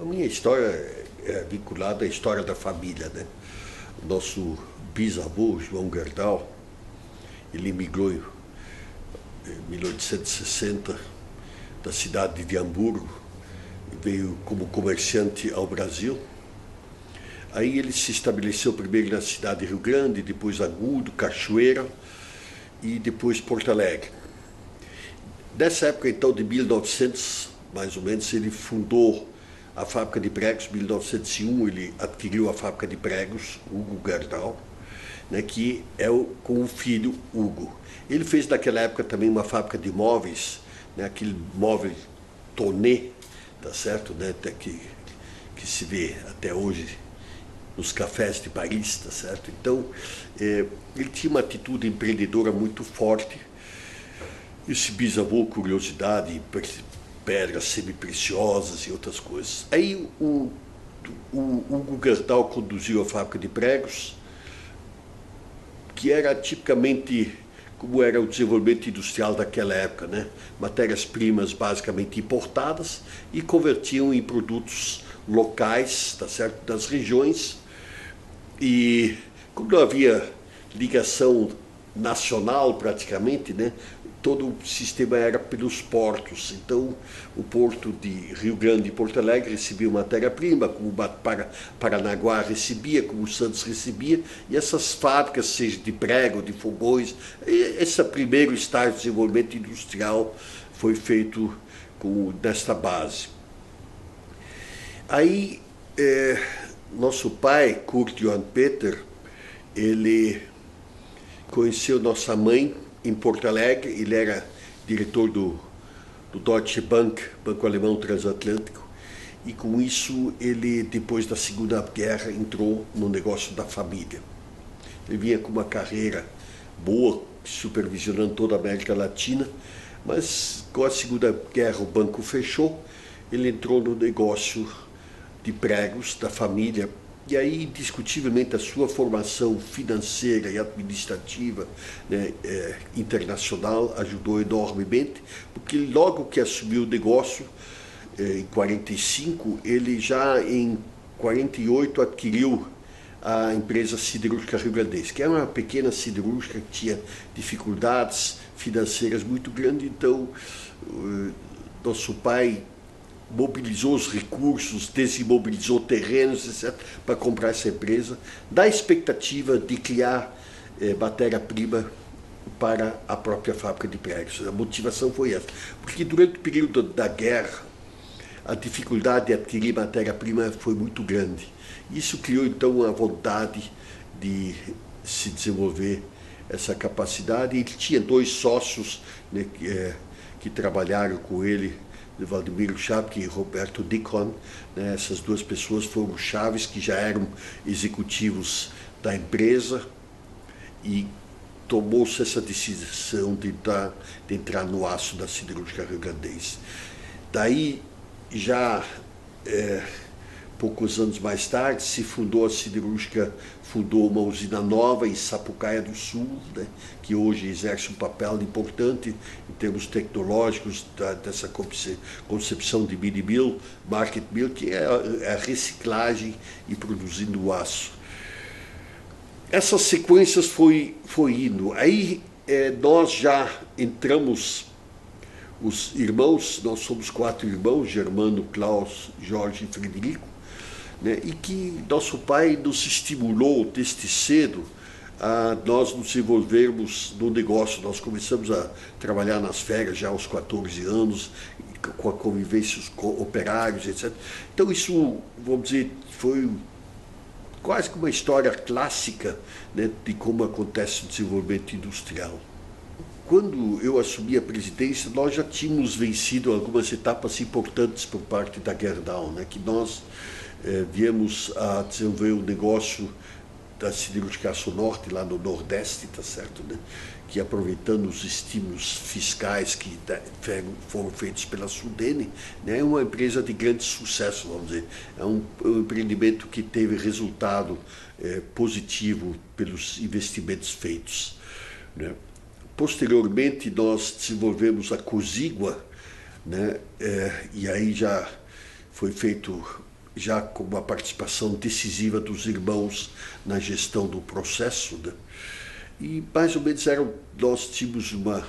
A minha história é vinculada à história da família, né? Nosso bisavô, João Gerdau, ele emigrou em 1860 da cidade de Hamburgo, veio como comerciante ao Brasil. Aí ele se estabeleceu primeiro na cidade de Rio Grande, depois Agudo, Cachoeira e depois Porto Alegre. Nessa época, então, de 1900, mais ou menos, ele fundou a fábrica de pregos. Em 1901 ele adquiriu a fábrica de pregos, Hugo Gerdau, né, que é com o filho Hugo. Ele fez naquela época também uma fábrica de móveis, né, aquele móvel Tonnet, tá certo, né, que se vê até hoje nos cafés de Paris, tá certo? Então, ele tinha uma atitude empreendedora muito forte. Esse bisavô, curiosidade, pedras semi-preciosas e outras coisas. Aí o Hugo Gerdau conduziu a fábrica de pregos, que era tipicamente como era o desenvolvimento industrial daquela época, né? Matérias-primas basicamente importadas e convertiam em produtos locais, tá certo? Das regiões. E como não havia ligação nacional praticamente, né? Todo o sistema era pelos portos. Então, o porto de Rio Grande e Porto Alegre recebia matéria-prima, como o Paranaguá recebia, como o Santos recebia, e essas fábricas, seja de prego, de fogões, esse primeiro estágio de desenvolvimento industrial foi feito nesta base. Aí, nosso pai, Kurt Johann Peter, ele conheceu nossa mãe em Porto Alegre. Ele era diretor do Deutsche Bank, Banco Alemão Transatlântico, e com isso ele, depois da Segunda Guerra, entrou no negócio da família. Ele vinha com uma carreira boa, supervisionando toda a América Latina, mas com a Segunda Guerra o banco fechou, ele entrou no negócio de pregos da família. E aí, indiscutivelmente, a sua formação financeira e administrativa, né, internacional ajudou enormemente, porque logo que assumiu o negócio, em 45, ele já em 48 adquiriu a empresa siderúrgica rio-grandense, que era uma pequena siderúrgica que tinha dificuldades financeiras muito grandes. Então, nosso pai mobilizou os recursos, desimobilizou terrenos, etc., para comprar essa empresa, da expectativa de criar matéria-prima para a própria fábrica de pregos. A motivação foi essa, porque durante o período da guerra, a dificuldade de adquirir matéria-prima foi muito grande. Isso criou, então, a vontade de se desenvolver essa capacidade. Ele tinha dois sócios, né, que trabalharam com ele, Valdemiro Schapke e Roberto Dickon, né? Essas duas pessoas foram chaves, que já eram executivos da empresa, e tomou-se essa decisão de entrar no aço da siderúrgica rio-grandense. Daí, já poucos anos mais tarde, se fundou a siderúrgica, fundou uma usina nova em Sapucaia do Sul, né, que hoje exerce um papel importante em termos tecnológicos dessa concepção de mini mill, market mill, que é a reciclagem e produzindo o aço. Essas sequências foi indo. Aí nós já entramos, os irmãos, nós somos 4 irmãos, Germano, Klaus, Jorge e Frederico, né, e que nosso pai nos estimulou desde cedo a nós nos envolvermos no negócio. Nós começamos a trabalhar nas férias já aos 14 anos, com a convivência com operários, etc. Então isso, vamos dizer, foi quase que uma história clássica, né, de como acontece o desenvolvimento industrial. Quando eu assumi a presidência, nós já tínhamos vencido algumas etapas importantes por parte da Gerdau, né, que nós viemos a desenvolver o negócio da siderúrgica Aço Norte, lá no Nordeste, tá certo, né? Que, aproveitando os estímulos fiscais que foram feitos pela Sudene, né? É uma empresa de grande sucesso, vamos dizer. É um empreendimento que teve resultado positivo pelos investimentos feitos, né? Posteriormente, nós desenvolvemos a Cosígua, né? E aí já foi feito já com uma participação decisiva dos irmãos na gestão do processo, né? E mais ou menos nós tínhamos uma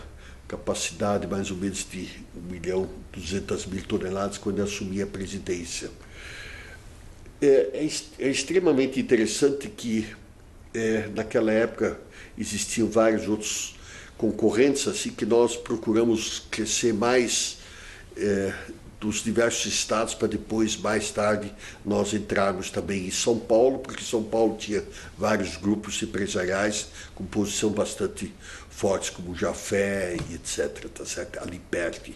capacidade mais ou menos de 1.200.000 toneladas quando eu assumi a presidência. É extremamente interessante que naquela época existiam vários outros concorrentes, assim que nós procuramos crescer mais dos diversos estados para depois, mais tarde, nós entrarmos também em São Paulo, porque São Paulo tinha vários grupos empresariais com posição bastante fortes, como o Jafé e etc., tá certo? Ali perto.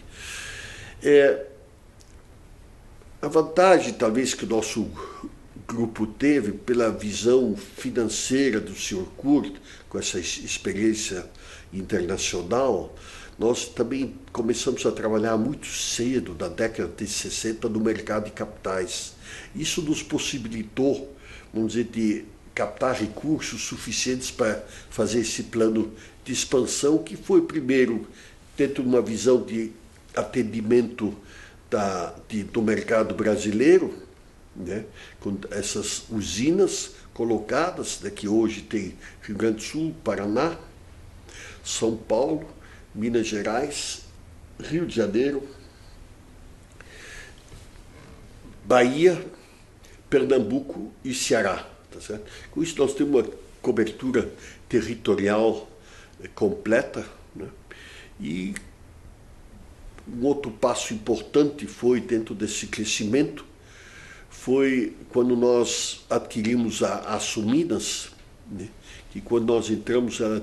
A vantagem, talvez, que o nosso grupo teve, pela visão financeira do Sr. Kurt, com essa experiência internacional, nós também começamos a trabalhar muito cedo, na década de 60, no mercado de capitais. Isso nos possibilitou, vamos dizer, de captar recursos suficientes para fazer esse plano de expansão, que foi primeiro dentro de uma visão de atendimento do mercado brasileiro, né, com essas usinas colocadas, né, que hoje tem Rio Grande do Sul, Paraná, São Paulo, Minas Gerais, Rio de Janeiro, Bahia, Pernambuco e Ceará. Tá certo? Com isso nós temos uma cobertura territorial completa, né? E um outro passo importante foi, dentro desse crescimento, foi quando nós adquirimos a Açominas, né? Que quando nós entramos ela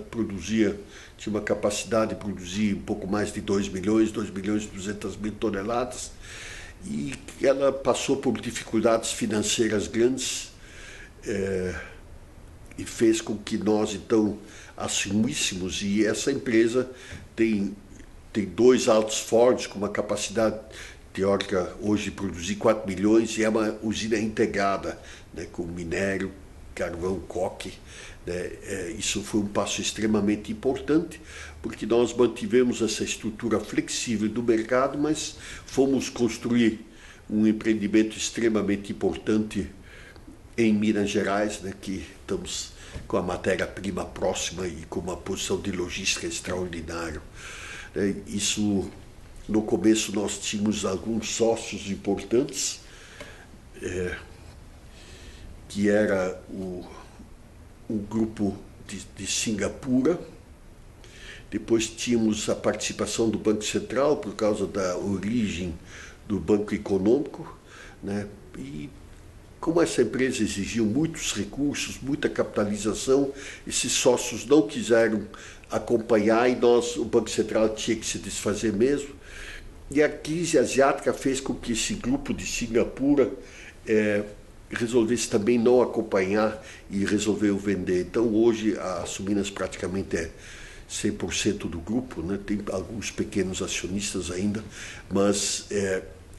tinha uma capacidade de produzir um pouco mais de 2 milhões e 200.000 toneladas, e ela passou por dificuldades financeiras grandes, e fez com que nós, então, assumíssemos, e essa empresa tem 2 altos fornos com uma capacidade teórica hoje de produzir 4 milhões, e é uma usina integrada, né, com minério, carvão, coque. Isso foi um passo extremamente importante, porque nós mantivemos essa estrutura flexível do mercado, mas fomos construir um empreendimento extremamente importante em Minas Gerais, né, que estamos com a matéria-prima próxima e com uma posição de logística extraordinária. Isso, no começo, nós tínhamos alguns sócios importantes, que era o grupo de Singapura. Depois tínhamos a participação do Banco Central, por causa da origem do Banco Econômico, né? E como essa empresa exigiu muitos recursos, muita capitalização, esses sócios não quiseram acompanhar, e o Banco Central tinha que se desfazer mesmo. E a crise asiática fez com que esse grupo de Singapura resolvesse também não acompanhar e resolveu vender. Então hoje a Açominas praticamente é 100% do grupo, né? Tem alguns pequenos acionistas ainda, mas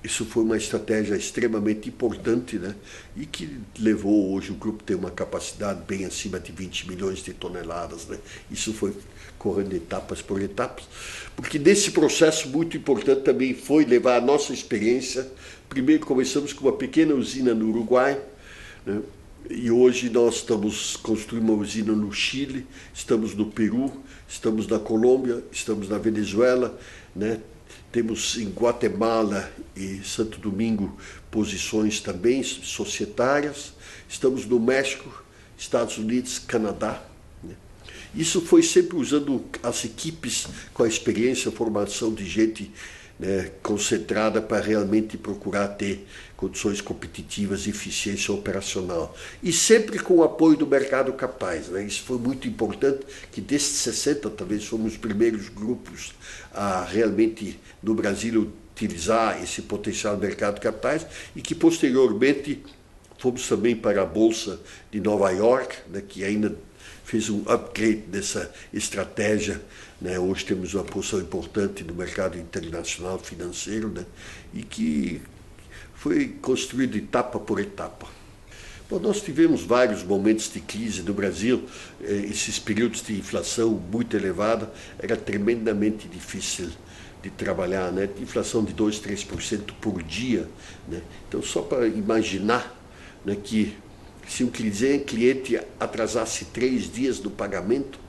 isso foi uma estratégia extremamente importante, né? E que levou hoje o grupo a ter uma capacidade bem acima de 20 milhões de toneladas, né? Isso foi correndo etapas por etapas, porque nesse processo muito importante também foi levar a nossa experiência. Primeiro começamos com uma pequena usina no Uruguai, né? E hoje nós estamos construindo uma usina no Chile, estamos no Peru, estamos na Colômbia, estamos na Venezuela, né? Temos em Guatemala e Santo Domingo posições também societárias, estamos no México, Estados Unidos, Canadá, né? Isso foi sempre usando as equipes com a experiência, a formação de gente, né, concentrada para realmente procurar ter condições competitivas e eficiência operacional. E sempre com o apoio do mercado capitais, né? Isso foi muito importante, que desde 60 talvez fomos os primeiros grupos a realmente no Brasil utilizar esse potencial do mercado capitais, e que posteriormente fomos também para a Bolsa de Nova York, né, que ainda fez um upgrade dessa estratégia, né? Hoje temos uma posição importante no mercado internacional financeiro, né? E que foi construído etapa por etapa. Bom, nós tivemos vários momentos de crise no Brasil, esses períodos de inflação muito elevada, era tremendamente difícil de trabalhar, né? Inflação de 2, 3% por dia, né? Então, só para imaginar, né, que se um cliente atrasasse 3 dias do pagamento,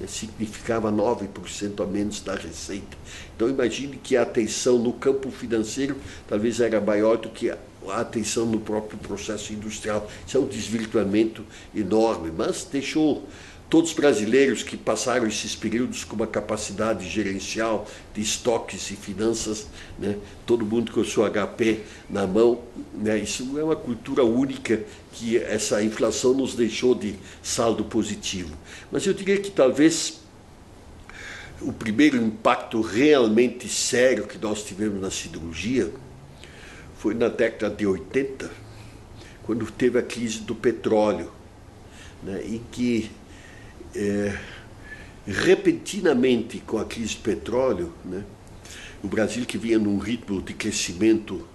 significava 9% a menos da receita. Então imagine que a atenção no campo financeiro talvez era maior do que a atenção no próprio processo industrial. Isso é um desvirtuamento enorme, mas deixou todos os brasileiros que passaram esses períodos com uma capacidade gerencial de estoques e finanças, né, todo mundo com o seu HP na mão, né, isso é uma cultura única que essa inflação nos deixou de saldo positivo. Mas eu diria que talvez o primeiro impacto realmente sério que nós tivemos na siderurgia foi na década de 80, quando teve a crise do petróleo, né, em que repentinamente, com a crise do petróleo, né, o Brasil, que vinha num ritmo de crescimento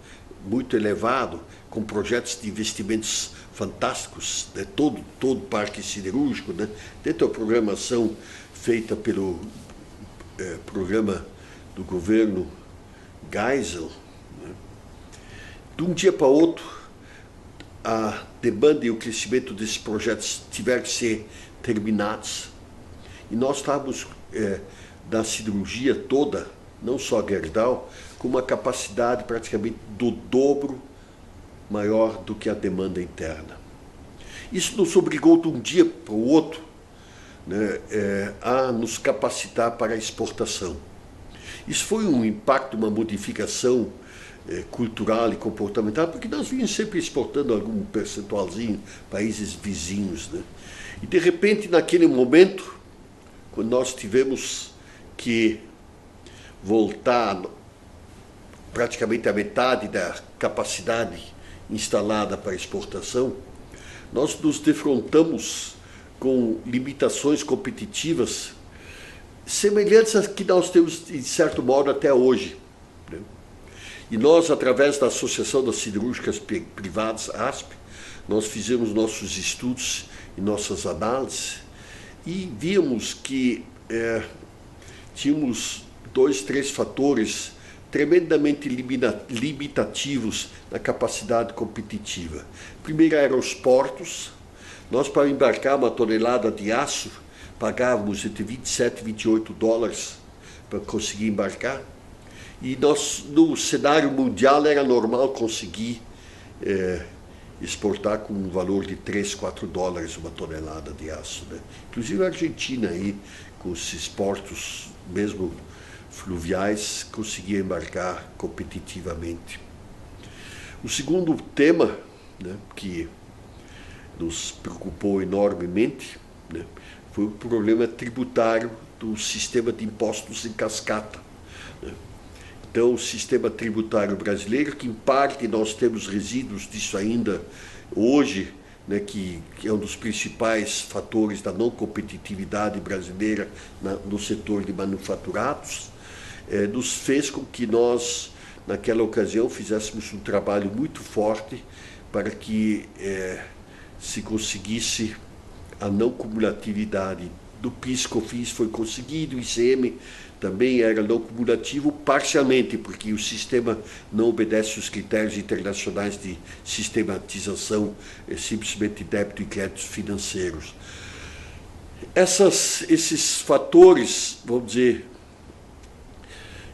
muito elevado, com projetos de investimentos fantásticos, né, todo o parque siderúrgico, né, dentro da programação feita pelo programa do governo Geisel, né, de um dia para outro, a demanda e o crescimento desses projetos tiveram que ser terminados, e nós estávamos da siderurgia toda, não só Gerdau, com uma capacidade praticamente do dobro maior do que a demanda interna. Isso nos obrigou de um dia para o outro, né, a nos capacitar para a exportação. Isso foi um impacto, uma modificação cultural e comportamental, porque nós vínhamos sempre exportando algum percentualzinho países vizinhos, né? E de repente, naquele momento, quando nós tivemos que voltar praticamente a metade da capacidade instalada para exportação, nós nos defrontamos com limitações competitivas semelhantes às que nós temos, de certo modo, até hoje, né? E nós, através da Associação das Siderúrgicas Privadas, ASP, nós fizemos nossos estudos e nossas análises e vimos que tínhamos 2, 3 fatores tremendamente limitativos na capacidade competitiva. Primeiro eram os portos. Nós, para embarcar uma tonelada de aço, pagávamos entre 27 e 28 dólares para conseguir embarcar. E nós, no cenário mundial, era normal conseguir exportar com um valor de 3, 4 dólares uma tonelada de aço, né? Inclusive a Argentina, aí, com esses portos, mesmo fluviais, conseguia embarcar competitivamente. O segundo tema, né, que nos preocupou enormemente, né, foi o problema tributário do sistema de impostos em cascata, né? Então, o sistema tributário brasileiro, que em parte nós temos resíduos disso ainda hoje, né, que é um dos principais fatores da não competitividade brasileira no setor de manufaturados, nos fez com que nós, naquela ocasião, fizéssemos um trabalho muito forte para que se conseguisse a não cumulatividade do PIS, COFINS foi conseguido, o ICM também era não cumulativo parcialmente, porque o sistema não obedece os critérios internacionais de sistematização, simplesmente débito e créditos financeiros. Esses fatores, vamos dizer,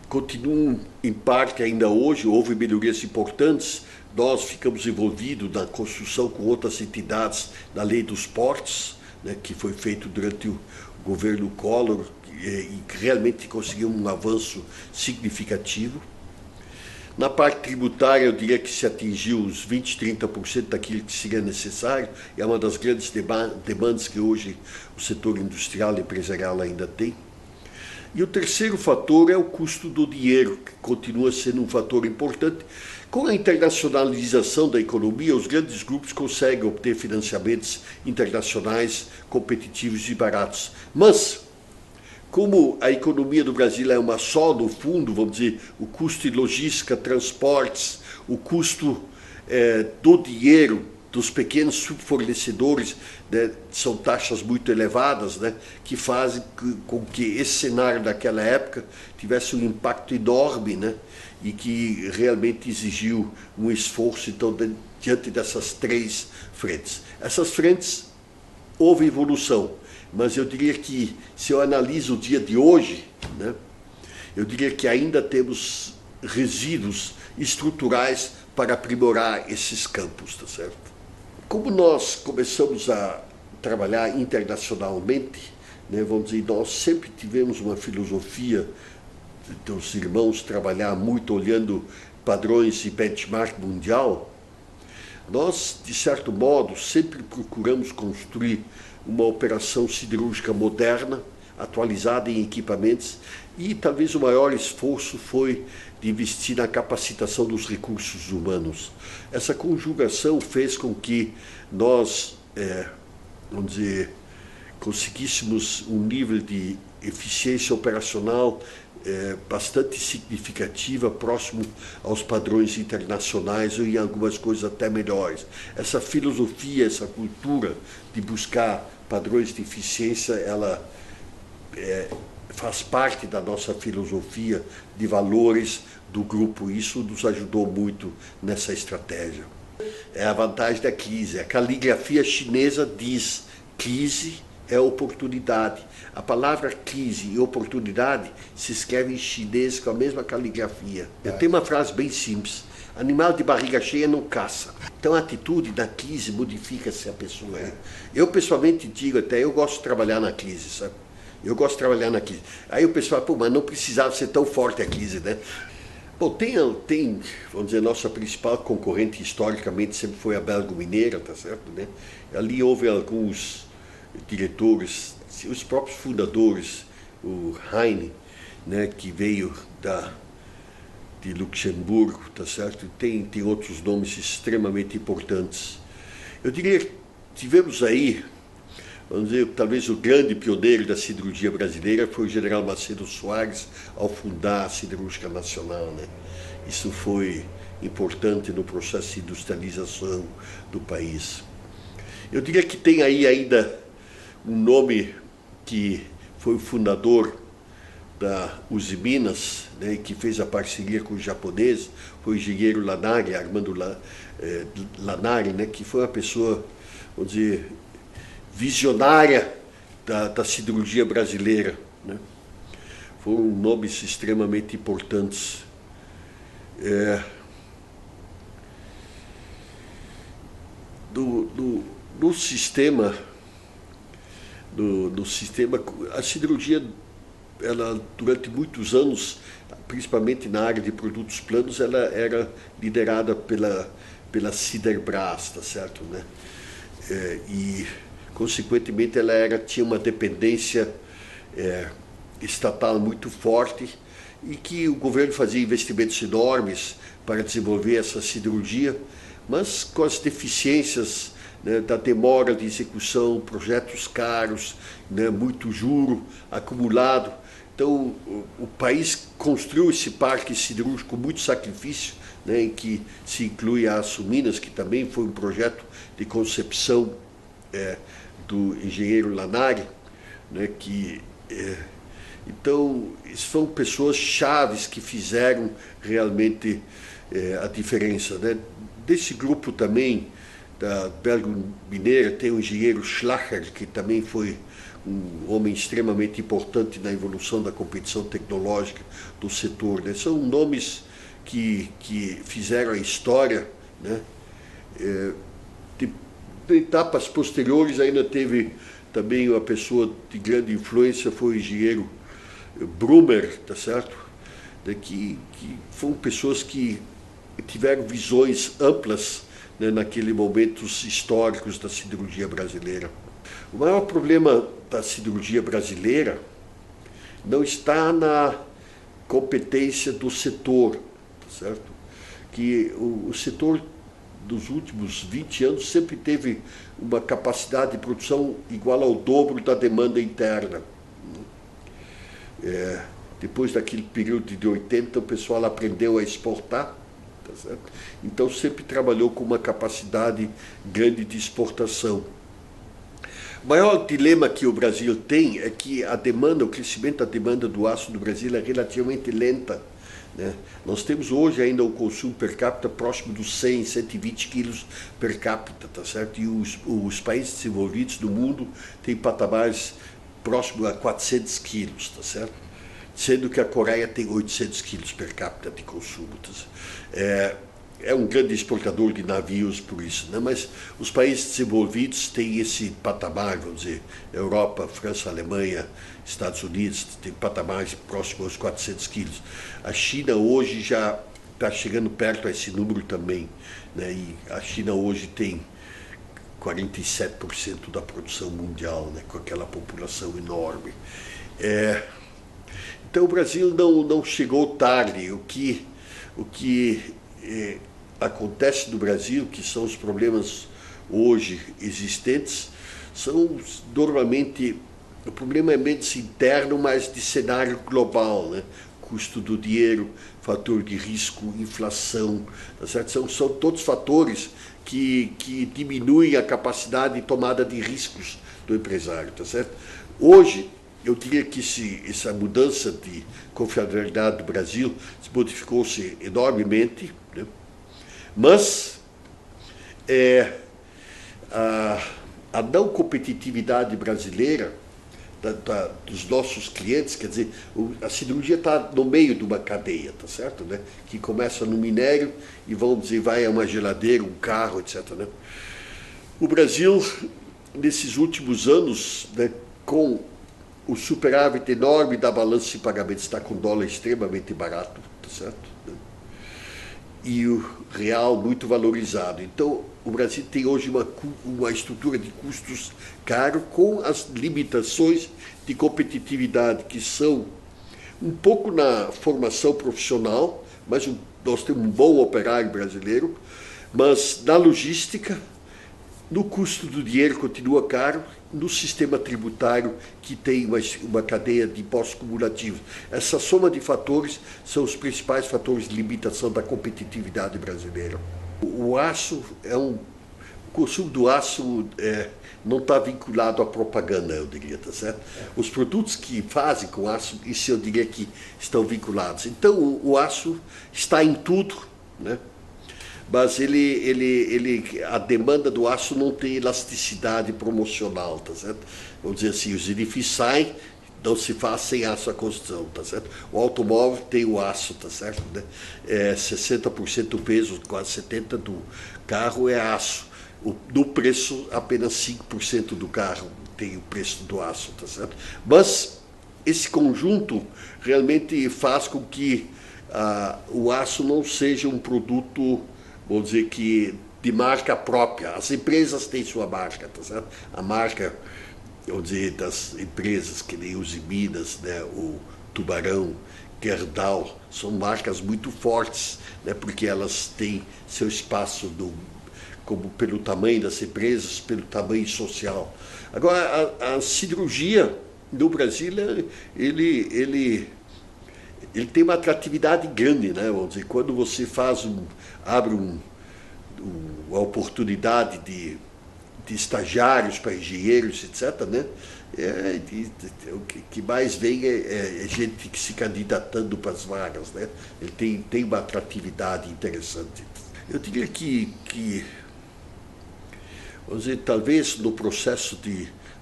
continuam em parte ainda hoje, houve melhorias importantes. Nós ficamos envolvidos na construção com outras entidades da Lei dos Portos, né, que foi feito durante o governo Collor, e realmente conseguiu um avanço significativo. Na parte tributária, eu diria que se atingiu os 20, 30% daquilo que seria necessário, é uma das grandes demandas que hoje o setor industrial e empresarial ainda tem. E o terceiro fator é o custo do dinheiro, que continua sendo um fator importante. Com a internacionalização da economia, os grandes grupos conseguem obter financiamentos internacionais competitivos e baratos. Mas, como a economia do Brasil é uma só, no fundo, vamos dizer, o custo de logística, transportes, o custo do dinheiro dos pequenos subfornecedores, né, são taxas muito elevadas, né, que fazem com que esse cenário daquela época tivesse um impacto enorme, né, e que realmente exigiu um esforço então, diante dessas três frentes. Essas frentes, houve evolução, mas eu diria que, se eu analiso o dia de hoje, né, eu diria que ainda temos resíduos estruturais para aprimorar esses campos, tá certo? Como nós começamos a trabalhar internacionalmente, né, vamos dizer, nós sempre tivemos uma filosofia dos irmãos trabalhar muito olhando padrões e benchmark mundial. Nós, de certo modo, sempre procuramos construir uma operação siderúrgica moderna, atualizada em equipamentos, e talvez o maior esforço foi de investir na capacitação dos recursos humanos. Essa conjugação fez com que nós, vamos dizer, conseguíssemos um nível de eficiência operacional bastante significativa, próximo aos padrões internacionais ou em algumas coisas até melhores. Essa filosofia, essa cultura de buscar padrões de eficiência, ela faz parte da nossa filosofia de valores do grupo. Isso nos ajudou muito nessa estratégia. É a vantagem da crise. A caligrafia chinesa diz: crise é oportunidade. A palavra crise e oportunidade se escreve em chinês com a mesma caligrafia. Eu tenho uma frase bem simples: animal de barriga cheia não caça. Então a atitude da crise modifica-se a pessoa. Eu pessoalmente digo, até eu gosto de trabalhar na crise, sabe? Eu gosto de trabalhar na crise. Aí o pessoal, pô, mas não precisava ser tão forte a crise, né? Bom, tem, vamos dizer, nossa principal concorrente historicamente sempre foi a Belgo-Mineira, tá certo, né? Ali houve alguns diretores, os próprios fundadores, o Heine, né, que veio de Luxemburgo, tá certo? Tem outros nomes extremamente importantes. Eu diria que tivemos aí, vamos dizer, talvez o grande pioneiro da siderurgia brasileira foi o general Macedo Soares, ao fundar a Siderúrgica Nacional, né? Isso foi importante no processo de industrialização do país. Eu diria que tem aí ainda um nome que foi o fundador da Uzi Minas, né, que fez a parceria com os japoneses, foi o engenheiro Lanari, Armando Lanari, né, que foi uma pessoa, vamos dizer, visionária da siderurgia brasileira, né? Foram nomes extremamente importantes. No sistema, a siderurgia, ela, durante muitos anos, principalmente na área de produtos planos, ela era liderada pela Siderbras, tá certo, né? E consequentemente ela tinha uma dependência estatal muito forte, e que o governo fazia investimentos enormes para desenvolver essa siderurgia, mas com as deficiências, né, da demora de execução, projetos caros, né, muito juro acumulado. Então o país construiu esse parque siderúrgico com muito sacrifício, né, em que se inclui a Aço Minas, que também foi um projeto de concepção do engenheiro Lanari, né, então, são pessoas chaves que fizeram realmente a diferença, né? Desse grupo também, da Belgo-Mineira, tem o engenheiro Schlacher, que também foi um homem extremamente importante na evolução da competição tecnológica do setor, né? São nomes que fizeram a história, né? De etapas posteriores ainda teve também uma pessoa de grande influência, foi o engenheiro Brummer, tá certo? Que foram pessoas que tiveram visões amplas, né, naqueles momentos históricos da siderurgia brasileira. O maior problema da siderurgia brasileira não está na competência do setor, tá certo? Que o setor dos últimos 20 anos sempre teve uma capacidade de produção igual ao dobro da demanda interna. Depois daquele período de 80, o pessoal aprendeu a exportar, tá certo? Então sempre trabalhou com uma capacidade grande de exportação. O maior dilema que o Brasil tem é que a demanda, o crescimento da demanda do aço no Brasil é relativamente lenta, né? Nós temos hoje ainda um consumo per capita próximo dos 100, 120 quilos per capita, tá certo? E os países desenvolvidos do mundo têm patamares próximos a 400 quilos, tá certo? Sendo que a Coreia tem 800 quilos per capita de consumo. Tá certo? É um grande exportador de navios por isso, né? Mas os países desenvolvidos têm esse patamar, vamos dizer, Europa, França, Alemanha, Estados Unidos, tem patamares próximos aos 400 quilos. A China hoje já está chegando perto a esse número também, né? E a China hoje tem 47% da produção mundial, né? Com aquela população enorme. Então o Brasil não chegou tarde. O que acontece no Brasil, que são os problemas hoje existentes, são normalmente, o problema é menos interno, mas de cenário global, né? Custo do dinheiro, fator de risco, inflação, tá certo? São todos fatores que diminuem a capacidade de tomada de riscos do empresário, tá certo? Hoje, eu diria que essa mudança de confiabilidade do Brasil se modificou-se enormemente, né? Mas a não competitividade brasileira dos nossos clientes, quer dizer, a siderurgia está no meio de uma cadeia, tá certo, né? Que começa no minério e vamos dizer, vai a uma geladeira, um carro, etc. Né? O Brasil, nesses últimos anos, né, com o superávit enorme da balança de pagamentos, está com dólar extremamente barato, tá certo? E o real muito valorizado. Então, o Brasil tem hoje uma estrutura de custos caro, com as limitações de competitividade, que são um pouco na formação profissional, mas nós temos um bom operário brasileiro, mas na logística, no custo do dinheiro continua caro, no sistema tributário que tem uma cadeia de impostos cumulativos. Essa soma de fatores são os principais fatores de limitação da competitividade brasileira. O aço o consumo do aço não está vinculado à propaganda, eu diria, tá certo? Os produtos que fazem com aço, isso eu diria que estão vinculados. Então o aço está em tudo, né? Mas a demanda do aço não tem elasticidade promocional, tá certo? Vamos dizer assim, os edifícios saem, não se faz sem aço a construção, tá certo? O automóvel tem o aço, tá certo? Né? 60% do peso, quase 70% do carro é aço. No preço, apenas 5% do carro tem o preço do aço, tá certo? Mas esse conjunto realmente faz com que o aço não seja um produto, vamos dizer, que de marca própria. As empresas têm sua marca, tá certo? A marca, vamos dizer, das empresas que nem os Minas, né, o Tubarão, Gerdau, são marcas muito fortes, né, porque elas têm seu espaço como pelo tamanho das empresas, pelo tamanho social. Agora, a siderurgia no Brasil, ele tem uma atratividade grande, né? Vamos dizer, quando você abre uma oportunidade de estagiários para engenheiros, etc., né? O que mais vem é gente que se candidatando para as vagas, né? Ele tem uma atratividade interessante. Eu diria que vamos dizer, talvez no processo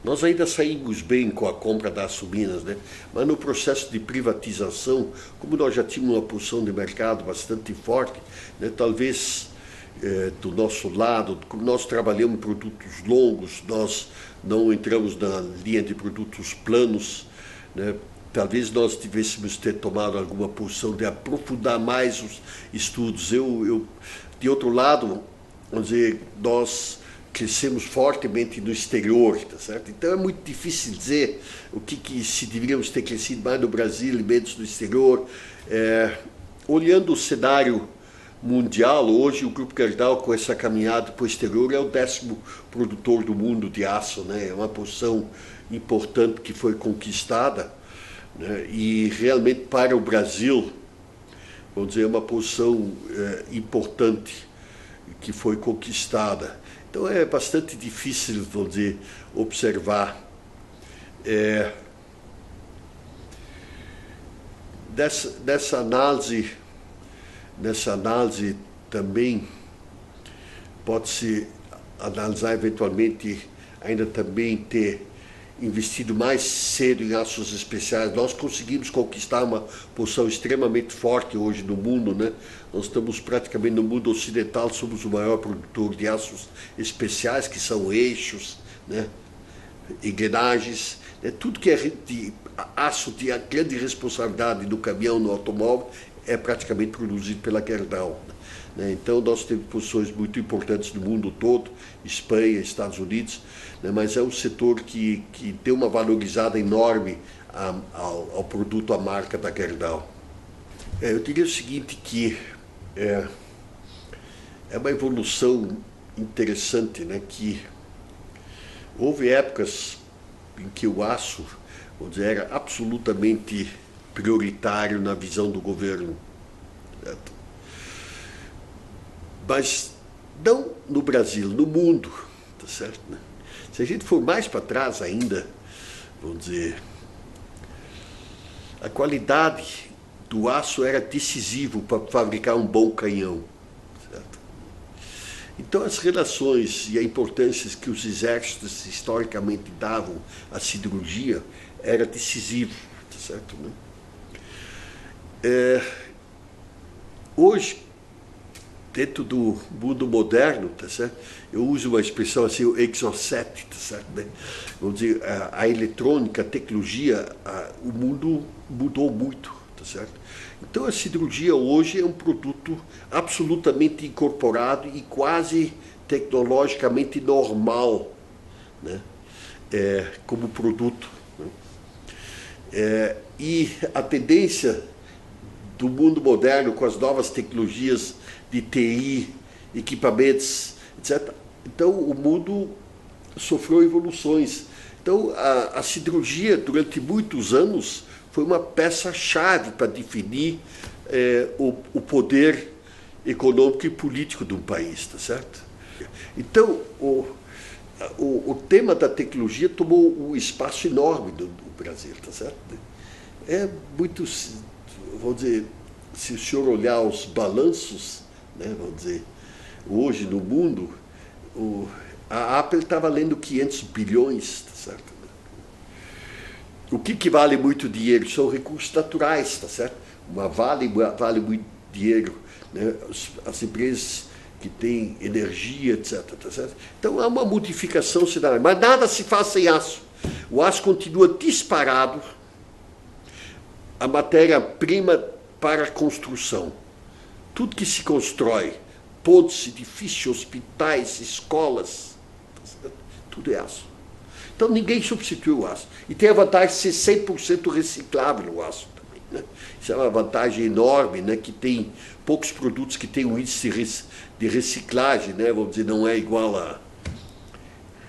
nós ainda saímos bem com a compra da Açominas, né? Mas no processo de privatização, como nós já tínhamos uma posição de mercado bastante forte, né? Talvez do nosso lado, como nós trabalhamos em produtos longos, nós não entramos na linha de produtos planos, né? Talvez nós tivéssemos tomado alguma posição de aprofundar mais os estudos. De outro lado, vamos dizer, nós crescemos fortemente no exterior, tá certo? Então é muito difícil dizer o que se deveríamos ter crescido mais no Brasil e menos no exterior. Olhando o cenário mundial, hoje o Grupo Gerdau, com essa caminhada para o exterior, é o 10º produtor do mundo de aço, né? É uma posição importante que foi conquistada, né? E realmente para o Brasil, vamos dizer, uma posição importante que foi conquistada. Então é bastante difícil, vamos dizer, observar. Nessa análise também pode-se analisar eventualmente ainda também ter investido mais cedo em aços especiais. Nós conseguimos conquistar uma posição extremamente forte hoje no mundo, né? Nós estamos praticamente no mundo ocidental, somos o maior produtor de aços especiais, que são eixos, né? Engrenagens, né? Tudo que é de aço de grande responsabilidade no caminhão, no automóvel, é praticamente produzido pela Gerdau. Então nós temos posições muito importantes no mundo todo, Espanha, Estados Unidos, mas é um setor que tem uma valorizada enorme ao produto, à marca da Gerdau. Eu diria o seguinte, que é uma evolução interessante, né, que houve épocas em que o aço, vamos dizer, era absolutamente prioritário na visão do governo, certo? Mas não no Brasil, no mundo, tá certo, né? Se a gente for mais para trás ainda, vamos dizer, a qualidade do aço era decisivo para fabricar um bom canhão, certo? Então as relações e a importância que os exércitos historicamente davam à siderurgia era decisivo, tá certo, né? Hoje, dentro do mundo moderno, tá certo? Eu uso uma expressão assim, o exocet, tá certo, né? Vamos dizer, a eletrônica, a tecnologia, o mundo mudou muito, tá certo? Então a siderurgia hoje é um produto absolutamente incorporado e quase tecnologicamente normal, né? Como produto, né? E a tendência do mundo moderno com as novas tecnologias de TI, equipamentos, etc. Então o mundo sofreu evoluções. Então a siderurgia durante muitos anos foi uma peça-chave para definir o poder econômico e político de um país, tá certo? Então o tema da tecnologia tomou um espaço enorme do Brasil, tá certo? É muito, vamos dizer, se o senhor olhar os balanços, né, vamos dizer, hoje no mundo, a Apple está valendo 500 bilhões, tá certo? O que vale muito dinheiro? São recursos naturais, tá certo? Vale muito dinheiro, né? As empresas que têm energia, etc, tá certo? Então há uma modificação cenário, mas nada se faz sem aço. O aço continua disparado a matéria-prima para a construção. Tudo que se constrói, pontes, edifícios, hospitais, escolas, tudo é aço. Então ninguém substitui o aço. E tem a vantagem de ser 100% reciclável o aço também, né? Isso é uma vantagem enorme, né? Que tem poucos produtos que têm um índice de reciclagem, né? Vamos dizer, não é igual a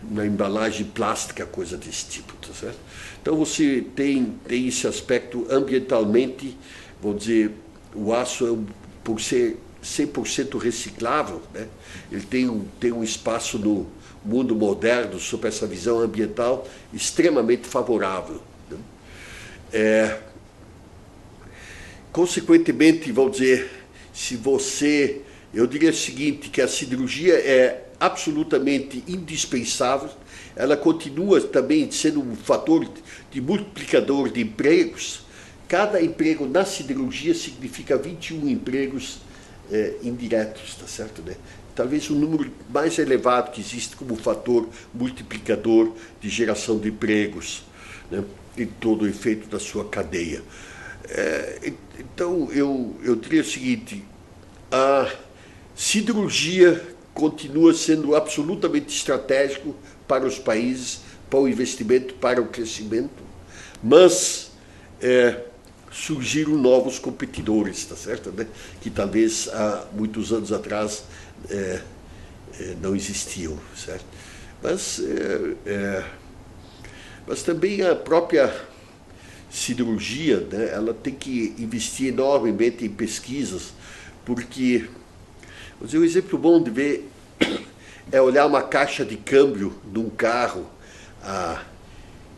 uma embalagem plástica, coisa desse tipo, tá certo? Então você tem esse aspecto ambientalmente, vamos dizer, o aço, por ser 100% reciclável, né? Ele tem um espaço no mundo moderno, sob essa visão ambiental, extremamente favorável, né? Consequentemente, vamos dizer, eu diria o seguinte, que a siderurgia é absolutamente indispensável, ela continua também sendo um fator de multiplicador de empregos. Cada emprego na siderurgia significa 21 empregos indiretos, tá certo, né? Talvez o número mais elevado que existe como fator multiplicador de geração de empregos, né, em todo o efeito da sua cadeia. Então, eu diria o seguinte, a siderurgia continua sendo absolutamente estratégico para os países, para o investimento, para o crescimento, mas surgiram novos competidores, tá certo, né? Que talvez há muitos anos atrás não existiam, certo? Mas também a própria siderurgia, né, ela tem que investir enormemente em pesquisas, porque, vou dizer, um exemplo bom de ver é olhar uma caixa de câmbio de um carro há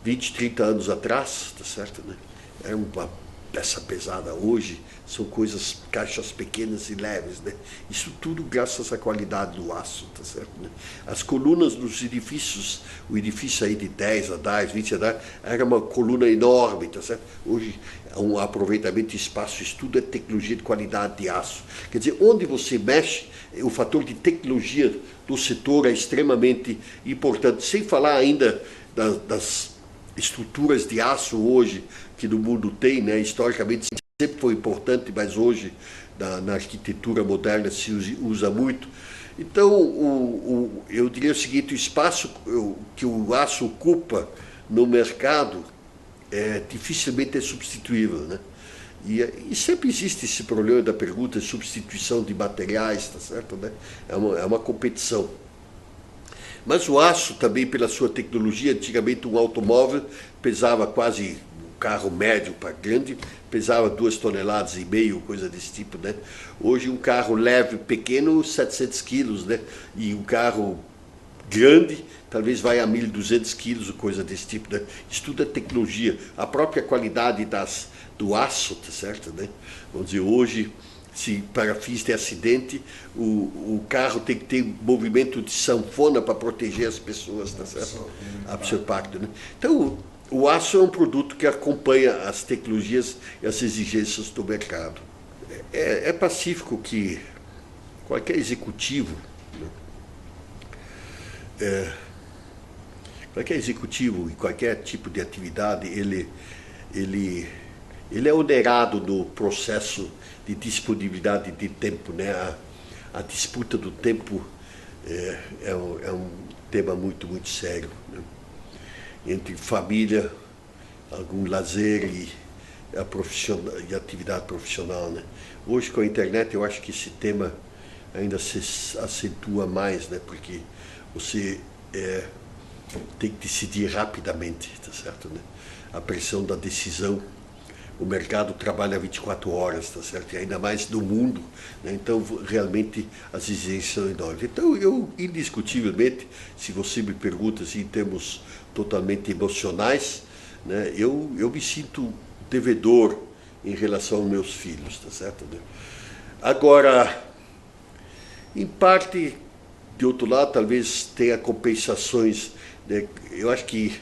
20, 30 anos atrás, tá certo, né? Era uma peça pesada. Hoje são coisas, caixas pequenas e leves, né? Isso tudo graças à qualidade do aço, tá certo, né? As colunas dos edifícios, o edifício aí de 10 andares, 20 andares, era uma coluna enorme, tá certo? Hoje um aproveitamento de espaço, isso tudo é tecnologia de qualidade de aço. Quer dizer, onde você mexe, o fator de tecnologia do setor é extremamente importante, sem falar ainda das estruturas de aço hoje que no mundo tem, né? Historicamente sempre foi importante, mas hoje na arquitetura moderna se usa muito. Então, eu diria o seguinte, o espaço que o aço ocupa no mercado dificilmente é substituível, né? E sempre existe esse problema da pergunta de substituição de materiais, tá certo, né? É uma competição. Mas o aço também, pela sua tecnologia, antigamente um automóvel pesava quase, um carro médio para grande, pesava 2,5 toneladas, coisa desse tipo, né? Hoje um carro leve, pequeno, 700 quilos, né? E um carro grande, talvez vai a 1.200 quilos, coisa desse tipo, né? Isso tudo é tecnologia. A própria qualidade do aço, tá certo, né? Vamos dizer, hoje, se para fins de acidente, o carro tem que ter movimento de sanfona para proteger as pessoas, tá certo? Absorpacto, né? Então, o aço é um produto que acompanha as tecnologias e as exigências do mercado. É pacífico que qualquer executivo, né? Qualquer executivo em qualquer tipo de atividade, ele é onerado no processo de disponibilidade de tempo, né? A disputa do tempo é um tema muito, muito sério, né? Entre família, algum lazer e a atividade profissional, né? Hoje com a internet eu acho que esse tema ainda se acentua mais, né? Porque você tem que decidir rapidamente, tá certo, né? A pressão da decisão. O mercado trabalha 24 horas, tá certo? E ainda mais no mundo, né? Então realmente as exigências são enormes. Então eu, indiscutivelmente, se você me pergunta assim, em termos totalmente emocionais, né? Eu me sinto devedor em relação aos meus filhos, tá certo, né? Agora, em parte, de outro lado, talvez tenha compensações, né? Eu acho que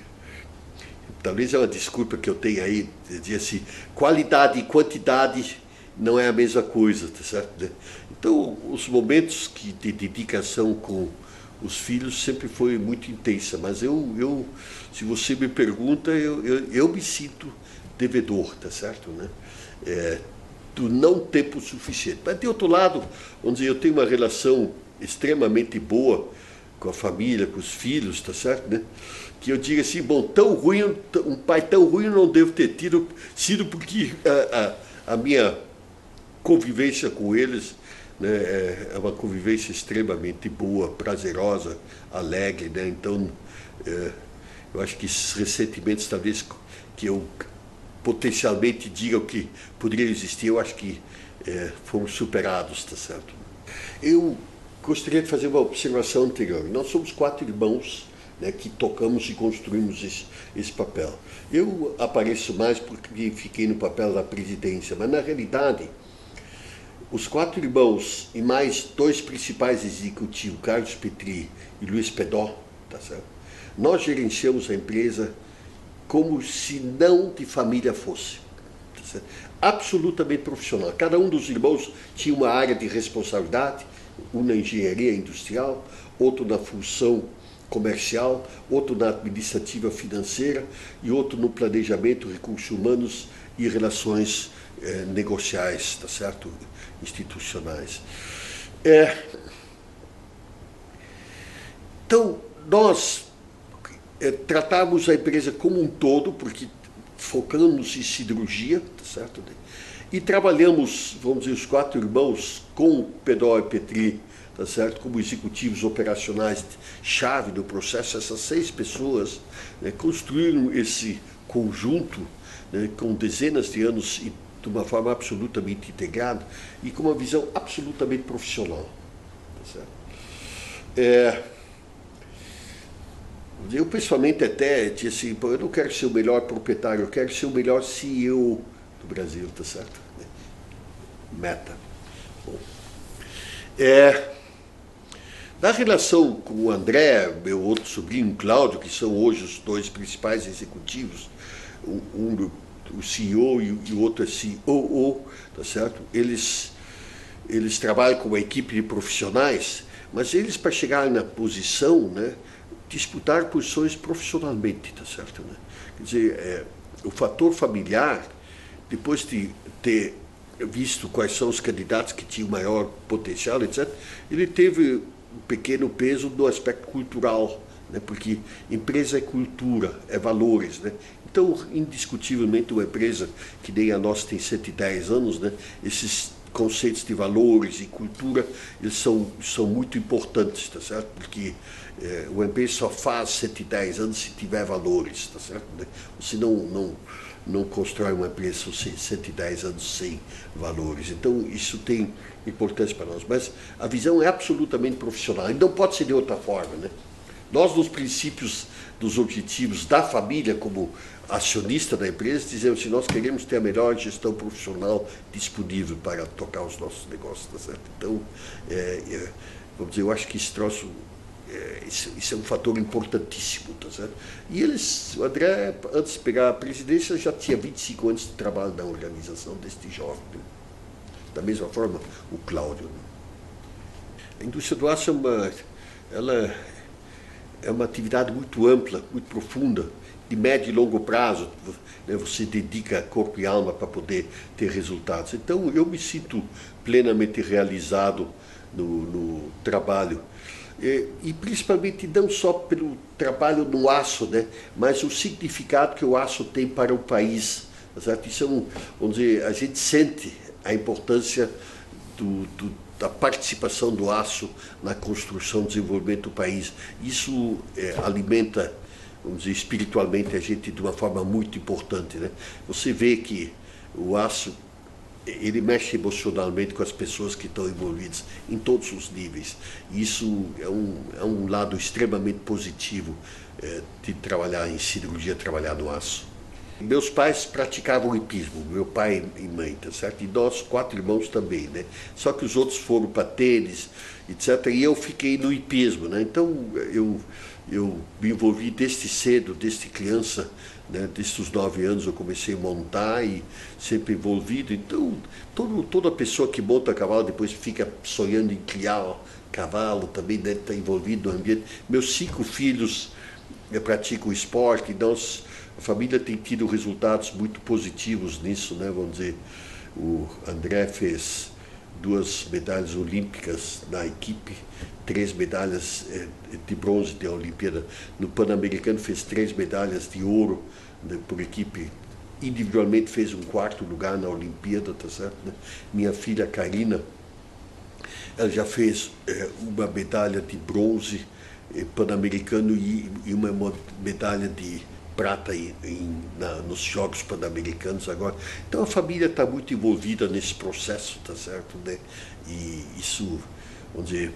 talvez é uma desculpa que eu tenho aí, de dizer assim, qualidade e quantidade não é a mesma coisa, tá certo, né? Então, os momentos de dedicação com os filhos sempre foi muito intensa, mas se você me pergunta, eu me sinto devedor, tá certo, né? Do não tempo suficiente. Mas, de outro lado, vamos dizer, eu tenho uma relação extremamente boa com a família, com os filhos, tá certo, né? Que eu diga assim, bom, tão ruim, um pai tão ruim eu não devo ter sido porque a minha convivência com eles, né, é uma convivência extremamente boa, prazerosa, alegre, né? Então, eu acho que esses ressentimentos, talvez, que eu potencialmente diga o que poderia existir, eu acho que foram superados, tá certo? Eu gostaria de fazer uma observação anterior. Nós somos 4 irmãos, né, que tocamos e construímos esse papel. Eu apareço mais porque fiquei no papel da presidência, mas na realidade, os 4 irmãos e mais 2 principais executivos, Carlos Petri e Luiz Pedó, tá certo? Nós gerenciamos a empresa como se não de família fosse, tá certo? Absolutamente profissional. Cada um dos irmãos tinha uma área de responsabilidade, um na engenharia industrial, outro na função comercial, outro na administrativa financeira e outro no planejamento, recursos humanos e relações negociais, tá certo? Institucionais. Então, nós tratamos a empresa como um todo, porque focamos em siderurgia, tá certo? E trabalhamos, vamos dizer, os 4 irmãos com Pedó e Petri, tá certo? Como executivos operacionais chave do processo, essas 6 pessoas, né, construíram esse conjunto, né, com dezenas de anos e de uma forma absolutamente integrada e com uma visão absolutamente profissional. Tá certo? Eu pessoalmente até disse assim, eu não quero ser o melhor proprietário, eu quero ser o melhor CEO do Brasil, tá certo? Meta. Bom, na relação com o André, meu outro sobrinho, Cláudio, que são hoje os 2 principais executivos, o CEO e o outro é COO, tá certo? Eles trabalham com uma equipe de profissionais, mas eles, para chegar na posição, né, disputar posições profissionalmente, tá certo? Né? Quer dizer, o fator familiar, depois de ter visto quais são os candidatos que tinham maior potencial, etc., ele teve um pequeno peso no aspecto cultural, né? Porque empresa é cultura, é valores, né? Então, indiscutivelmente, uma empresa que nem a nossa tem 110 anos, né? Esses conceitos de valores e cultura, eles são muito importantes, tá certo? Porque uma empresa só faz 110 anos se tiver valores, tá certo? Você não constrói uma empresa 110 anos sem valores. Então, isso tem importância para nós. Mas a visão é absolutamente profissional e não pode ser de outra forma, né? Nós, nos princípios dos objetivos da família, como acionista da empresa, dizemos que nós queremos ter a melhor gestão profissional disponível para tocar os nossos negócios, tá certo? Então, vamos dizer, eu acho que esse troço, isso é um fator importantíssimo, tá certo? E o André, antes de pegar a presidência, já tinha 25 anos de trabalho na organização deste jovem, né? Da mesma forma, o Cláudio. Né? A indústria do aço é uma atividade muito ampla, muito profunda, de médio e longo prazo, né? Você dedica corpo e alma para poder ter resultados. Então, eu me sinto plenamente realizado no trabalho. E principalmente não só pelo trabalho no aço, né? Mas o significado que o aço tem para o país. Certo? Isso vamos dizer, a gente sente a importância da participação do aço na construção e desenvolvimento do país. Isso alimenta, vamos dizer, espiritualmente a gente de uma forma muito importante, né? Você vê que o aço, ele mexe emocionalmente com as pessoas que estão envolvidas em todos os níveis. Isso é um lado extremamente positivo de trabalhar em siderurgia, trabalhar no aço. Meus pais praticavam hipismo, meu pai e mãe, tá certo? E nós 4 irmãos também, né? Só que os outros foram para tênis, etc. E eu fiquei no hipismo, né? Então eu me envolvi desde cedo, desde criança, né? Desde os 9 anos eu comecei a montar e sempre envolvido. Então toda pessoa que monta cavalo depois fica sonhando em criar cavalo, também deve estar envolvido no ambiente. Meus 5 filhos praticam esporte, a família tem tido resultados muito positivos nisso, né? Vamos dizer, o André fez 2 medalhas olímpicas na equipe, 3 medalhas de bronze da Olimpíada. No Pan-Americano fez 3 medalhas de ouro, né, por equipe. Individualmente fez um 4º lugar na Olimpíada, tá certo? Né? Minha filha Karina, ela já fez uma medalha de bronze Pan-Americano e uma medalha de prata nos Jogos Pan-Americanos agora. Então a família está muito envolvida nesse processo, tá certo? Né? E isso, vamos dizer,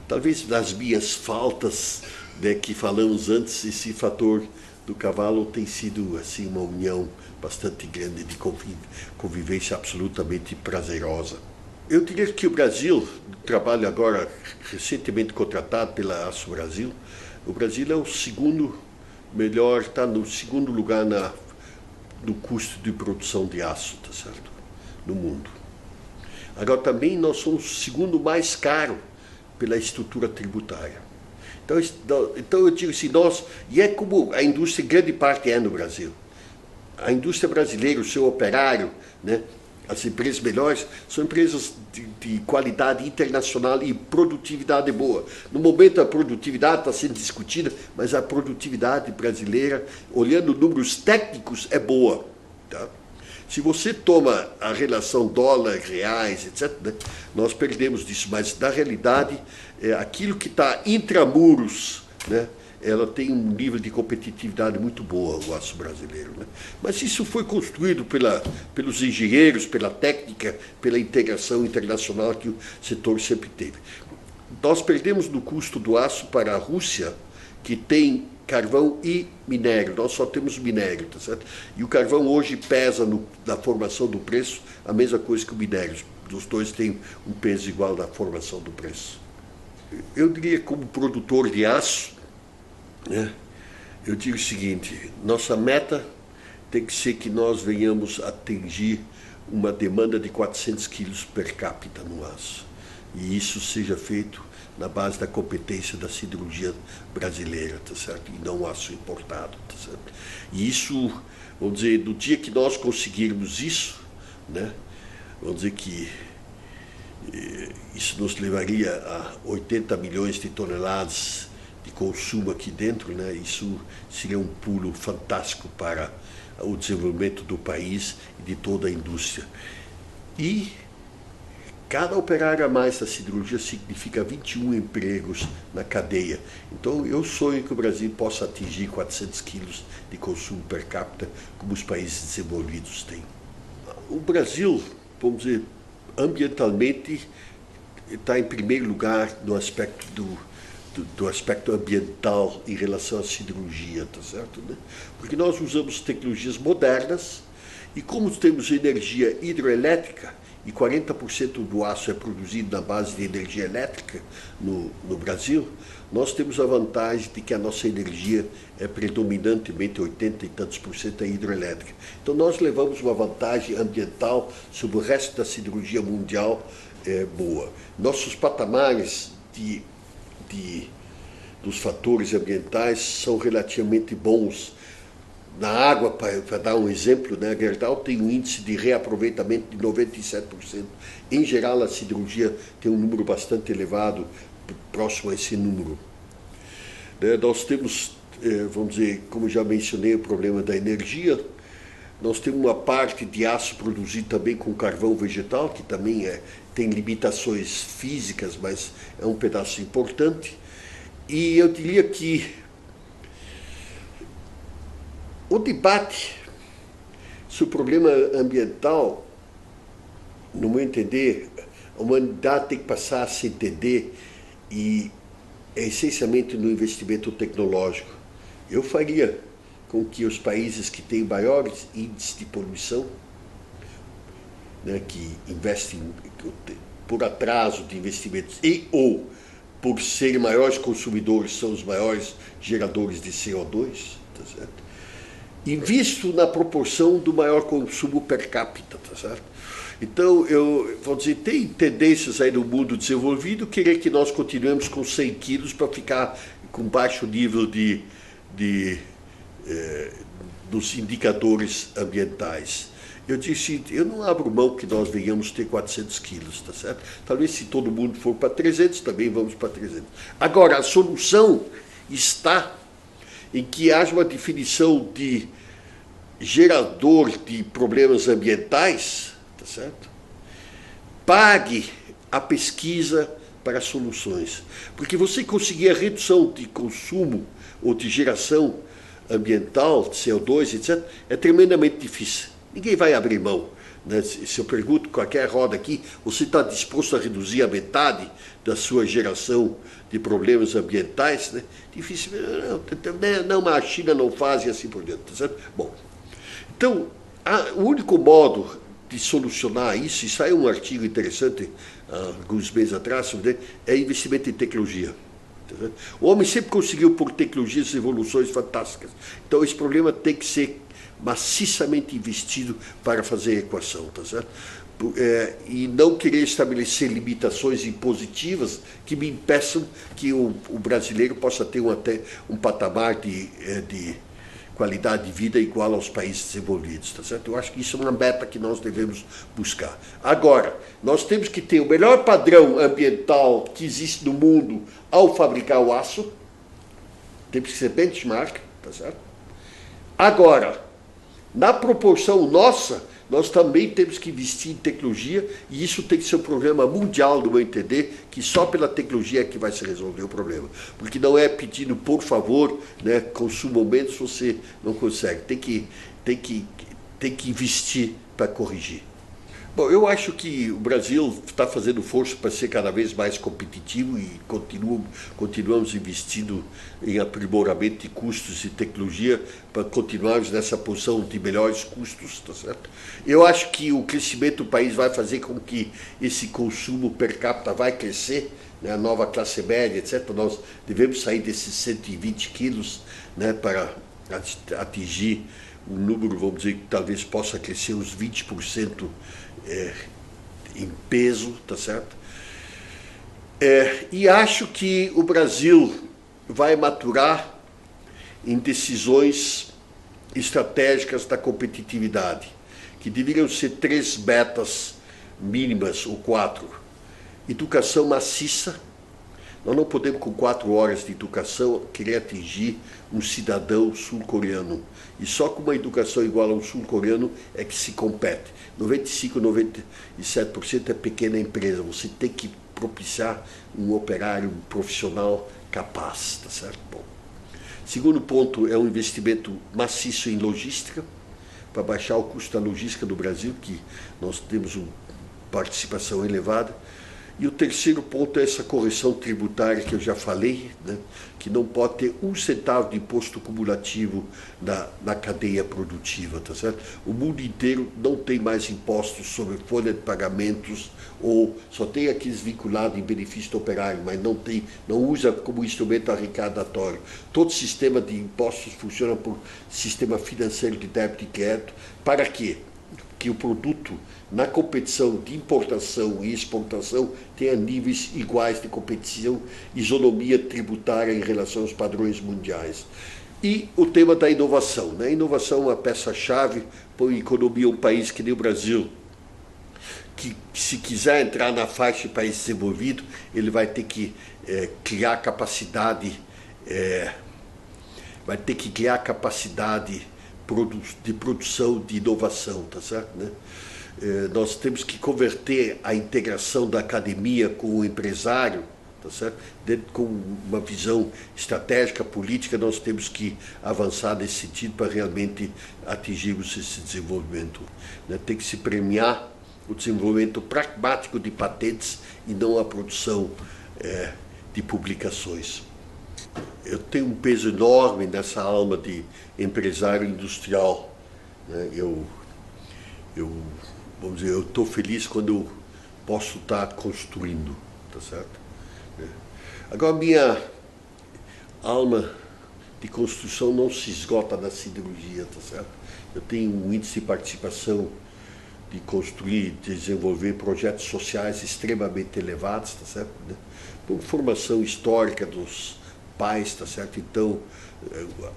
talvez das minhas faltas, né, que falamos antes, esse fator do cavalo tem sido assim uma união bastante grande de convivência absolutamente prazerosa. Eu diria que o Brasil, trabalho agora recentemente contratado pela Aço Brasil, o Brasil é o segundo melhor, está no 2º lugar no custo de produção de aço, tá certo? No mundo. Agora também nós somos o 2º mais caro pela estrutura tributária. Então eu digo assim, e é como a indústria, grande parte é no Brasil. A indústria brasileira, o seu operário, né? As empresas melhores são empresas de qualidade internacional e produtividade boa. No momento a produtividade está sendo discutida, mas a produtividade brasileira, olhando números técnicos, é boa. Tá? Se você toma a relação dólar, reais, etc., né, nós perdemos disso, mas na realidade, aquilo que está intramuros, né, ela tem um nível de competitividade muito boa, o aço brasileiro. Né? Mas isso foi construído pelos engenheiros, pela técnica, pela integração internacional que o setor sempre teve. Nós perdemos no custo do aço para a Rússia, que tem carvão e minério. Nós só temos minério, tá certo? E o carvão hoje pesa na formação do preço a mesma coisa que o minério. Os dois têm um peso igual na formação do preço. Eu diria, como produtor de aço, né, eu digo o seguinte: nossa meta tem que ser que nós venhamos atingir uma demanda de 400 quilos per capita no aço. E isso seja feito na base da competência da siderurgia brasileira, tá certo? E não aço importado, tá certo? E isso, vamos dizer, no dia que nós conseguirmos isso, né, vamos dizer que isso nos levaria a 80 milhões de toneladas de consumo aqui dentro, né? Isso seria um pulo fantástico para o desenvolvimento do país e de toda a indústria. E cada operário a mais da siderurgia significa 21 empregos na cadeia. Então eu sonho que o Brasil possa atingir 400 quilos de consumo per capita, como os países desenvolvidos têm. O Brasil, vamos dizer, ambientalmente está em primeiro lugar no aspecto do aspecto ambiental em relação à siderurgia, tá certo? Né? Porque nós usamos tecnologias modernas e como temos energia hidroelétrica e 40% do aço é produzido na base de energia elétrica no Brasil, nós temos a vantagem de que a nossa energia é predominantemente 80 e tantos por cento é hidroelétrica. Então nós levamos uma vantagem ambiental sobre o resto da siderurgia mundial boa. Nossos patamares dos fatores ambientais são relativamente bons. Na água, para dar um exemplo, né, a Gerdau tem um índice de reaproveitamento de 97%. Em geral, a siderurgia tem um número bastante elevado, próximo a esse número. Nós temos, vamos dizer, como já mencionei, o problema da energia. Nós temos uma parte de aço produzido também com carvão vegetal, que também tem limitações físicas, mas é um pedaço importante. E eu diria que o debate sobre o problema ambiental, no meu entender, a humanidade tem que passar a se entender e é essencialmente no investimento tecnológico. Eu faria com que os países que têm maiores índices de poluição, né, que investem por atraso de investimentos e ou por serem maiores consumidores, são os maiores geradores de CO2, tá certo? Invisto na proporção do maior consumo per capita, tá certo? Então, eu vou dizer, tem tendências aí no mundo desenvolvido querer que nós continuemos com 100 quilos para ficar com baixo nível dos indicadores ambientais. Eu disse, eu não abro mão que nós venhamos ter 400 quilos, tá certo? Talvez se todo mundo for para 300, também vamos para 300. Agora, a solução está em que haja uma definição de gerador de problemas ambientais, tá certo? Pague a pesquisa para soluções. Porque você conseguir a redução de consumo ou de geração ambiental, de CO2, etc., é tremendamente difícil. Ninguém vai abrir mão. Né? Se eu pergunto qualquer roda aqui, você está disposto a reduzir a metade da sua geração de problemas ambientais? Né? Difícil. Não, mas a China não faz e assim por diante. Tá certo? Bom, então, o único modo de solucionar isso, e saiu um artigo interessante alguns meses atrás, é investimento em tecnologia. Tá, o homem sempre conseguiu, por tecnologias, evoluções fantásticas. Então, esse problema tem que ser maciçamente investido para fazer a equação, tá certo? E não querer estabelecer limitações impositivas que me impeçam que o brasileiro possa ter até um patamar de qualidade de vida igual aos países desenvolvidos, tá certo? Eu acho que isso é uma meta que nós devemos buscar. Agora, nós temos que ter o melhor padrão ambiental que existe no mundo ao fabricar o aço, temos que ser benchmark, tá certo? Agora, na proporção nossa, nós também temos que investir em tecnologia, e isso tem que ser um problema mundial, no meu entender, que só pela tecnologia é que vai se resolver o problema. Porque não é pedindo, por favor, né, consuma menos, você não consegue. Tem que investir para corrigir. Bom, eu acho que o Brasil está fazendo força para ser cada vez mais competitivo e continuamos investindo em aprimoramento de custos e tecnologia para continuarmos nessa posição de melhores custos, tá certo? Eu acho que o crescimento do país vai fazer com que esse consumo per capita vai crescer, né, a nova classe média, etc. Nós devemos sair desses 120 quilos, né, para atingir um número, vamos dizer, que talvez possa crescer uns 20% em peso, tá certo? E acho que o Brasil vai maturar em decisões estratégicas da competitividade, que deveriam ser 3 metas mínimas, ou 4. Educação maciça. Nós não podemos, com 4 horas de educação, querer atingir um cidadão sul-coreano. E só com uma educação igual a um sul-coreano é que se compete. 95%, 97% é pequena empresa. Você tem que propiciar um operário, um profissional capaz, tá certo? Bom. Segundo ponto é um investimento maciço em logística, para baixar o custo da logística do Brasil, que nós temos uma participação elevada. E o terceiro ponto é essa correção tributária que eu já falei, né, que não pode ter 1 centavo de imposto cumulativo na cadeia produtiva, tá certo? O mundo inteiro não tem mais impostos sobre folha de pagamentos, ou só tem aqueles vinculados em benefício do operário, mas não usa como instrumento arrecadatório. Todo sistema de impostos funciona por sistema financeiro de débito e crédito. Para quê? Que o produto, na competição de importação e exportação, tenha níveis iguais de competição, isonomia tributária em relação aos padrões mundiais. E o tema da inovação. A inovação é uma peça-chave para a economia de um país que nem o Brasil, que se quiser entrar na faixa de país desenvolvido, ele vai ter que criar capacidade, de produção, de inovação, tá certo, né? Nós temos que converter a integração da academia com o empresário, tá certo? Com uma visão estratégica, política, nós temos que avançar nesse sentido para realmente atingirmos esse desenvolvimento, né? Tem que se premiar o desenvolvimento pragmático de patentes e não a produção de publicações. Eu tenho um peso enorme nessa alma de empresário industrial, né? Vamos dizer, eu estou feliz quando eu posso estar construindo, tá certo? Agora, minha alma de construção não se esgota na siderurgia, tá certo? Eu tenho um índice de participação de construir e desenvolver projetos sociais extremamente elevados, tá certo? Por formação histórica dos pais, tá certo? Então,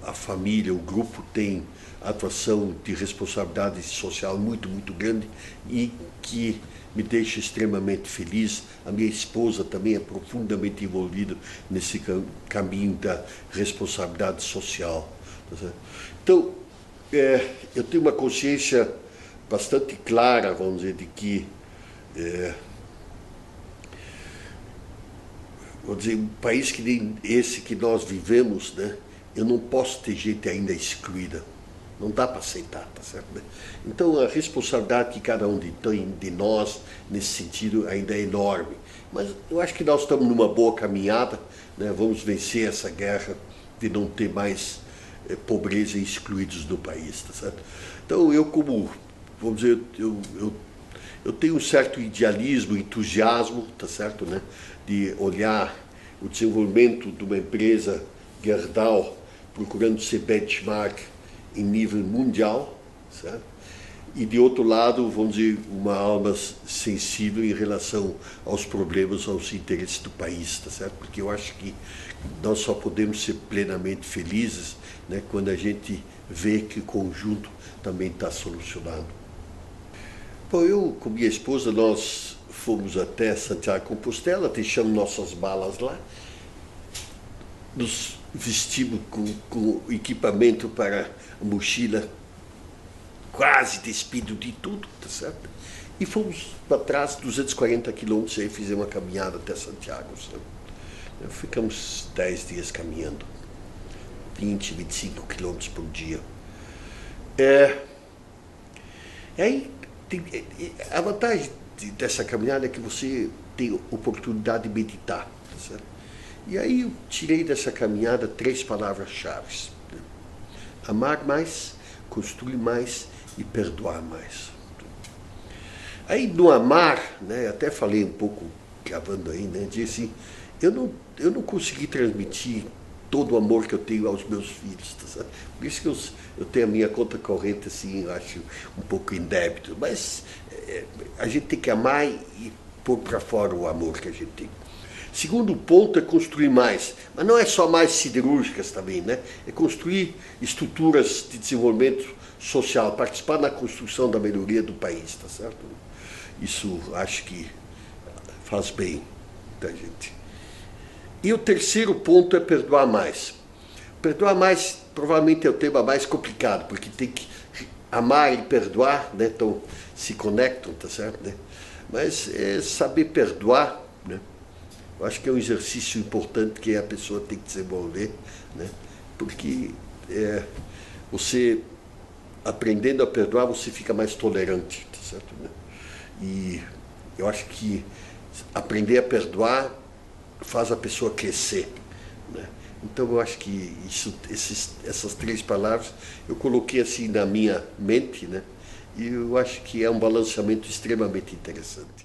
a família, o grupo tem atuação de responsabilidade social muito, muito grande e que me deixa extremamente feliz. A minha esposa também é profundamente envolvida nesse caminho da responsabilidade social, tá certo? Então, eu tenho uma consciência bastante clara, vamos dizer, de que vou dizer, um país que nem esse que nós vivemos, né, eu não posso ter gente ainda excluída. Não dá para aceitar, tá certo? Né? Então a responsabilidade que cada um de nós, nesse sentido, ainda é enorme. Mas eu acho que nós estamos numa boa caminhada, né? Vamos vencer essa guerra de não ter mais pobreza e excluídos do país, tá certo? Então eu, como, vamos dizer, eu tenho um certo idealismo, entusiasmo, tá certo, né? De olhar o desenvolvimento de uma empresa Gerdau procurando ser benchmark em nível mundial, certo? E de outro lado, vamos dizer, uma alma sensível em relação aos problemas, aos interesses do país, tá certo? Porque eu acho que nós só podemos ser plenamente felizes, né, quando a gente vê que o conjunto também está solucionado. Bom, eu com minha esposa, nós fomos até Santiago de Compostela, deixamos nossas malas lá, nos vestimos com equipamento para a mochila quase despido de tudo, tá certo? E fomos para trás 240 quilômetros e aí fizemos uma caminhada até Santiago, sabe? Ficamos 10 dias caminhando, 20, 25 quilômetros por dia. Aí, a vantagem dessa caminhada é que você tem oportunidade de meditar, tá certo? E aí eu tirei dessa caminhada 3 palavras-chave, né? Amar mais, construir mais e perdoar mais. Aí no amar, né, até falei um pouco gravando aí, né, disse assim, eu não consegui transmitir todo o amor que eu tenho aos meus filhos, tá certo? Por isso que eu tenho a minha conta corrente, assim, eu acho um pouco em débito, mas a gente tem que amar e pôr para fora o amor que a gente tem. Segundo ponto é construir mais, mas não é só mais siderúrgicas também, né? É construir estruturas de desenvolvimento social, participar na construção da melhoria do país, tá certo? Isso acho que faz bem da gente. E o terceiro ponto é perdoar mais. Perdoar mais provavelmente é o tema mais complicado, porque tem que amar e perdoar, né? Então se conectam, tá certo? Né? Mas é saber perdoar, né? Eu acho que é um exercício importante que a pessoa tem que desenvolver, né? Porque você, aprendendo a perdoar, você fica mais tolerante, tá certo? Né? E eu acho que aprender a perdoar faz a pessoa crescer, né? Então eu acho que essas 3 palavras eu coloquei assim na minha mente, né? E eu acho que é um balanceamento extremamente interessante.